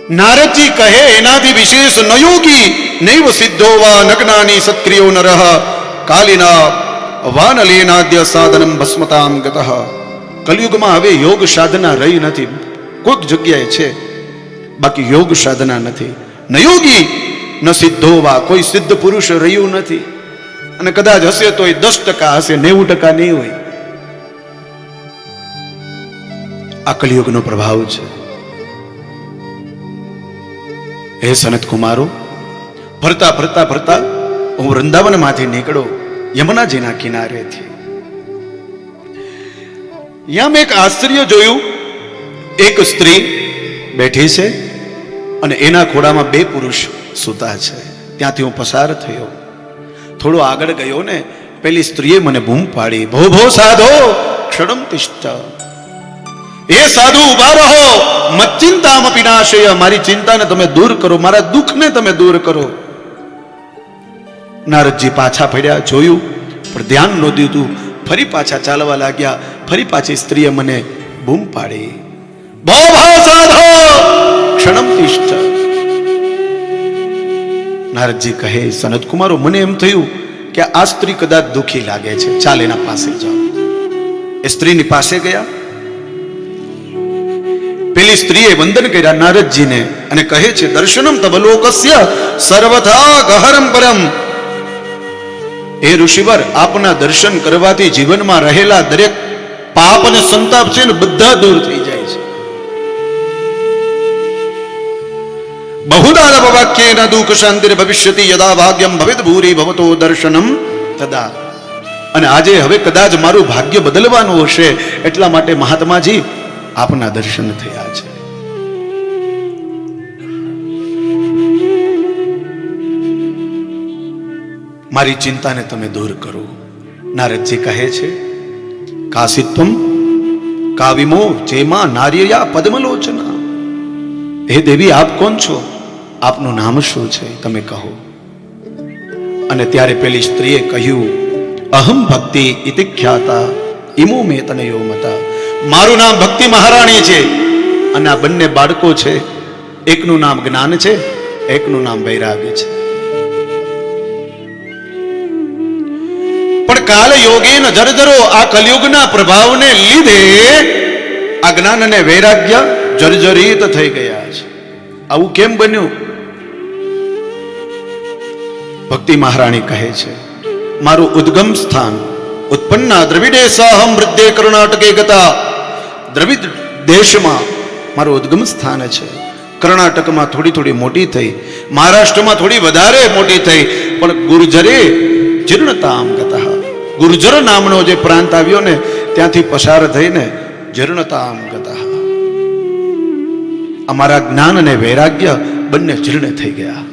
નારદજી કહે એનાથી વિશેષ ન યોગી નૈવ સિદ્ધો વા નગ્નાની સત્ક્રિયો નરઃ કાલિના વાનલેનાદ્ય સાધનમ ભસ્મતામ ગતઃ. કલયુગમાં હવે યોગ સાધના રહી નથી. કોઈક જગ્યાએ છે, બાકી યોગ સાધના નથી. ન યોગી ન સિદ્ધો વા, કોઈ સિદ્ધ પુરુષ રહ્યું નથી. અને કદાચ હશે તો 10% હશે, 90% નહીં હોય. આ કલયુગનો પ્રભાવ છે. હે સનત કુમારો, ફરતા ફરતા ફરતા હું વૃંદાવન માંથી નીકળો યમુનાજીના કિનારેથી. યા મેં એક આશ્ચર્ય જોયું. એક સ્ત્રી બેઠી છે અને એના ખોળામાં 2 પુરુષ સૂતા છે. ત્યાંથી હું પસાર થયો. થોડો આગળ ગયો ને પેલી સ્ત્રીએ મને બૂમ પાડી, ભો ભો સાધો ક્ષણમ તિષ્ઠ. એ સાધુ ઉભા રહો, મચ્ચિંતામપિ નાશય, મારી ચિંતાને તમે દૂર કરો, મારા દુઃખને તમે દૂર કરો. નારદજી પાછા ફર્યા, જોયું પણ ધ્યાન ન દીધું. ફરી પાછા ચાલવા લાગ્યા. ફરી પાછી સ્ત્રીએ મને બૂમ પાડી, ભો ભો સાધો ક્ષણમ તિષ્ઠ. નારદજી કહે, સનત કુમારો, મને એમ થયું કે આ સ્ત્રી કદાચ દુઃખી લાગે છે, ચાલ એના પાસે જાઓ. એ સ્ત્રીની પાસે ગયા. પેલી સ્ત્રીએ વંદન કર્યા નારદજીને અને કહે છે, દર્શનમ તવ લોકસ્ય સર્વથા ગહરમ પરમ. એ ઋષિવર, આપના દર્શન કરવાથી જીવનમાં રહેલા દરેક પાપ અને સંતાપ છે ને બધા દૂર થઈ જાય છે. બહુદા વાક્યેન દુઃખ શાંતિર ભવિષ્યતિ યદા ભાગ્યમ ભવેદ ભૂરી ભવતો દર્શનમ તદા. અને આજે હવે કદાચ મારું ભાગ્ય બદલવાનું હશે, એટલા માટે મહાત્માજી આપના દર્શન થયા છે. મારી ચિંતાને તમે દૂર કરો. નારદજી કહે છે, કાસિત્વમ કાવિમો ચેમા નાર્યયા પદ્મલોચના. હે દેવી, આપ કોણ છો? આપનું નામ શું છે? તમે કહો. અને ત્યારે પેલી સ્ત્રીએ કહ્યું, અહમ ભક્તિ ઇતિ ખ્યાતા ઇમો મે તનયો મતા. મારું નામ ભક્તિ મહારાણી છે અને આ બંને બાળકો છે. એકનું નામ જ્ઞાન છે, એકનું નામ વૈરાગ્ય છે. પણ કાલ યોગેન જર્જરો, આ કલયુગના પ્રભાવને લીધે આ જ્ઞાન અને વૈરાગ્ય જર્જરિત થઈ ગયા છે. આવું કેમ બન્યું? ભક્તિ મહારાણી કહે છે, મારું ઉદ્ગમ સ્થાન ઉત્પન્ના દ્રવિડે સહમ વૃદ્ધે કર્ણાટકે ગતા. દ્રવિડ દેશમાં મારું ઉદ્ગમ સ્થાન છે. કર્ણાટકમાં થોડી થોડી મોટી થઈ, મહારાષ્ટ્રમાં થોડી વધારે મોટી થઈ, પણ ગુર્જરે જીર્ણતામ ગતા. ગુર્જર નામનો જે પ્રાંત આવ્યો ને ત્યાંથી પસાર થઈને જીર્ણતામ ગતા. અમારા જ્ઞાન અને વૈરાગ્ય બંને જીર્ણ થઈ ગયા.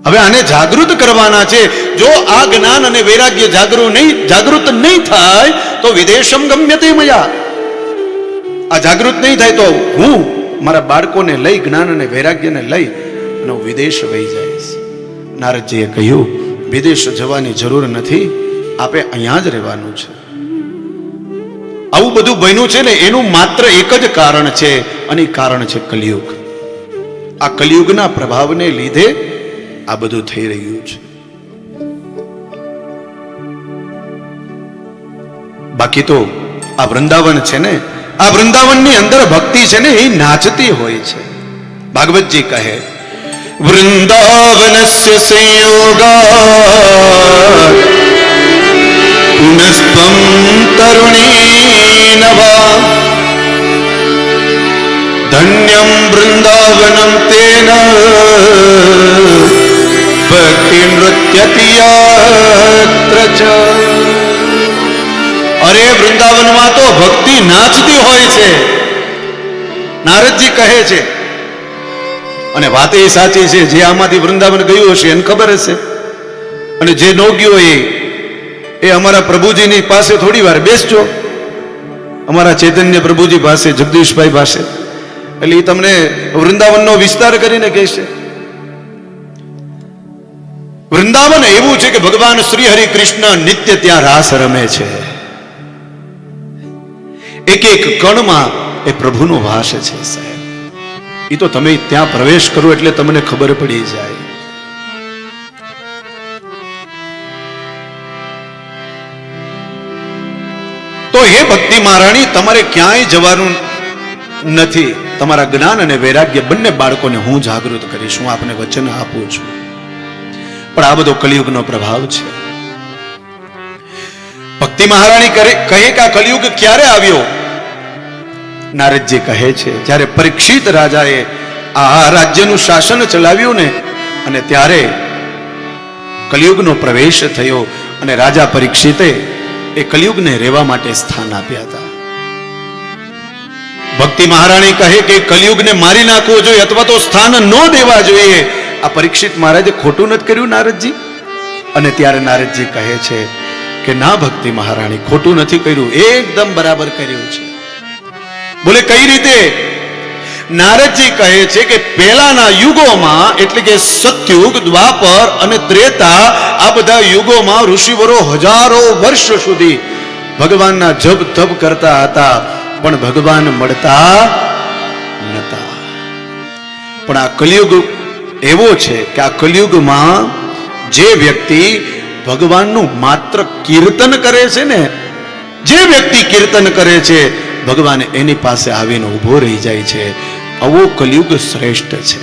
હવે આને જાગૃત કરવાના છે. જો આ જ્ઞાન અને વૈરાગ્ય જાગૃત નહીં થાય તો વિદેશમ ગમ્યતે મયા. આ જાગૃત નહીં થાય તો હું મારા બાળકોને લઈ, જ્ઞાન અને વૈરાગ્યને લઈ અને હું વિદેશ વહી જઈશ. નારદજીએ કહ્યું, વિદેશ જવાની જરૂર નથી, આપે અહીંયા જ રહેવાનું છે. આવું બધું બન્યું છે ને એનું માત્ર એક જ કારણ છે, અને કારણ છે કલયુગ. આ કલયુગના પ્રભાવને લીધે આ બધું થઈ રહ્યું છે. બાકી તો આ વૃંદાવન છે ને, આ વૃંદાવનની અંદર ભક્તિ છે ને એ નાચતી હોય છે. ભાગવતજી કહે, વૃંદાવનસ્ય સંયોગા પુનસ્ત્વમ તરુણી નવા ધન્યમ વૃંદાવનમ તેન ભક્તિ નૃત્યતિ યત્ર ચ. અરે વૃંદાવનમાં તો ભક્તિ નાચતી હોય છે, નારદજી કહે છે. અને વાત એ સાચી છે, જે આમાંથી વૃંદાવન ગયું હશે એને ખબર હશે, અને જે નો ગયો એ અમારા પ્રભુજીની પાસે થોડી વાર બેસજો, અમારા ચૈતન્ય પ્રભુજી પાસે, જગદીશભાઈ પાસે, એટલે એ તમને વૃંદાવનનો વિસ્તાર કરીને કહેશે. વૃંદાવન એવું છે કે ભગવાન શ્રી હરિ કૃષ્ણ નિત્ય ત્યાં રાસ રમે છે. એક એક કણમાં એ પ્રભુનો વાસ છે સાહેબ. એ તો તમે ત્યાં પ્રવેશ કરો એટલે તમને ખબર પડી જાય. તો હે ભક્તિ મહારાણી, તમારે ક્યાંય જવાનું નથી. તમારા જ્ઞાન અને વૈરાગ્ય બંને બાળકોને હું જાગૃત કરીશ, હું આપને વચન આપું છું. પણ આ બધો કલિયુગનો પ્રભાવ છે. ભક્તિ મહારાણી કહે કે આ કલિયુગ ક્યારે આવ્યો? નારદજી કહે છે જ્યારે પરીક્ષિત રાજાએ આ રાજ્યનું શાસન ચલાવ્યું ને, અને ત્યારે કલિયુગનો પ્રવેશ થયો. અને રાજા પરીક્ષિતે એ કલિયુગને રહેવા માટે સ્થાન આપ્યા હતા. ભક્તિ મહારાણી કહે કે કલિયુગને મારી નાખવો જોઈએ અથવા તો સ્થાન ન દેવા જોઈએ. આ પરીક્ષિત મહારાજે ખોટું નથી કર્યું નારદજી? અને ત્યારે નારદજી કહે છે કે ના ભક્તિ મહારાણી, ખોટું નથી કર્યું, એકદમ બરાબર કર્યું છે. બોલે કઈ રીતે? નારદજી કહે છે કે પહેલાના યુગોમાં, એટલે કે સતયુગ, દ્વાપર અને ત્રેતા, આ બધા યુગોમાં ઋષિવરો હજારો વર્ષ સુધી ભગવાનના જપ તપ કરતા હતા, પણ ભગવાન મળતા નતા. પણ આ કલિયુગ એવો છે કે આ કલિયુગમાં જે વ્યક્તિ ભગવાનનું માત્ર કીર્તન કરે છે ને, જે વ્યક્તિ કીર્તન કરે છે, ભગવાન એની પાસે આવીને ઉભો રહી જાય છે. આવો કલિયુગ શ્રેષ્ઠ છે.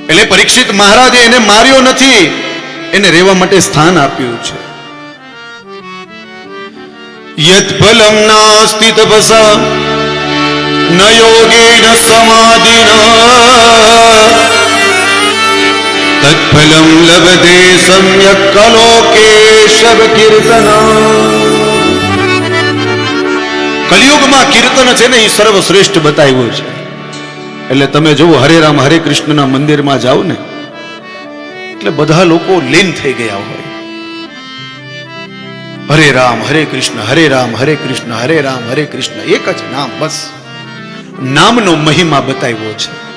એટલે પરીક્ષિત મહારાજે એને માર્યો નથી, એને રહેવા માટે સ્થાન આપ્યું છે. યત ફલમ નાસ્તિ તપસા ન યોગેન સમાધિના તત્ફલમ લભતે સમ્યક કલોકેશવ કીર્તના. કલિયુગમાં કીર્તન છે ને, એ સર્વશ્રેષ્ઠ બતાવ્યું છે. એટલે તમે જુઓ, હરે રામ હરે કૃષ્ણના મંદિરમાં જાઓ ને, એટલે બધા લોકો લીન થઈ ગયા હોય. હરે રામ હરે કૃષ્ણ, હરે રામ હરે કૃષ્ણ, હરે રામ હરે કૃષ્ણ, એક જ નામ, બસ નામનો મહિમા બતાવ્યો છે.